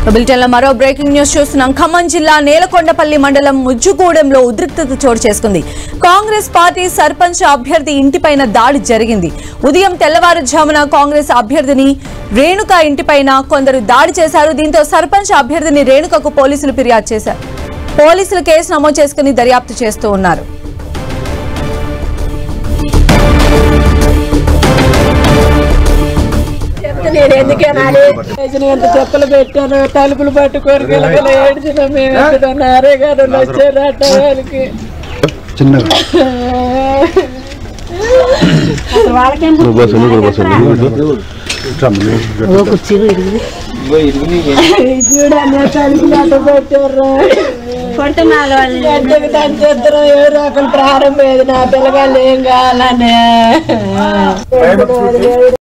బులెటిన్లో మరో breaking news చూస్తున్నాం. ఖమ్మం జిల్లా నేలకొండపల్లి మండలం ముజ్జుగూడెంలో ఉద్రిక్తత చోటు చేసుకుంది. కాంగ్రెస్ పార్టీ సర్పంచ్ అభ్యర్థి ఇంటిపైన దాడి జరిగింది. ఉదయం తెల్లవారుజామున కాంగ్రెస్ అభ్యర్థిని రేణుక ఇంటిపైన కొందరు దాడి చేశారు. దీంతో సర్పంచ్ అభ్యర్థిని రేణుకకు పోలీసులు ఫిర్యాదు చేశారు. పోలీసులు కేసు నమోదు చేసుకుని దర్యాప్తు చేస్తూ ఉన్నారు. నేను ఎందుకేనాలి ఎంత చెప్పులు పెట్టాను, తలుపులు పట్టుకొని గెలగల ఏడ్చిన మేము ఎక్కడున్నారే గారు వచ్చారట వాళ్ళకి చూడన్నా తలుపులు అట్ట పెట్టారు తంచేద్దరు ఏ రాకలు ప్రారంభం ఏది నా పిల్లగాళ్ళు ఏం కావాలని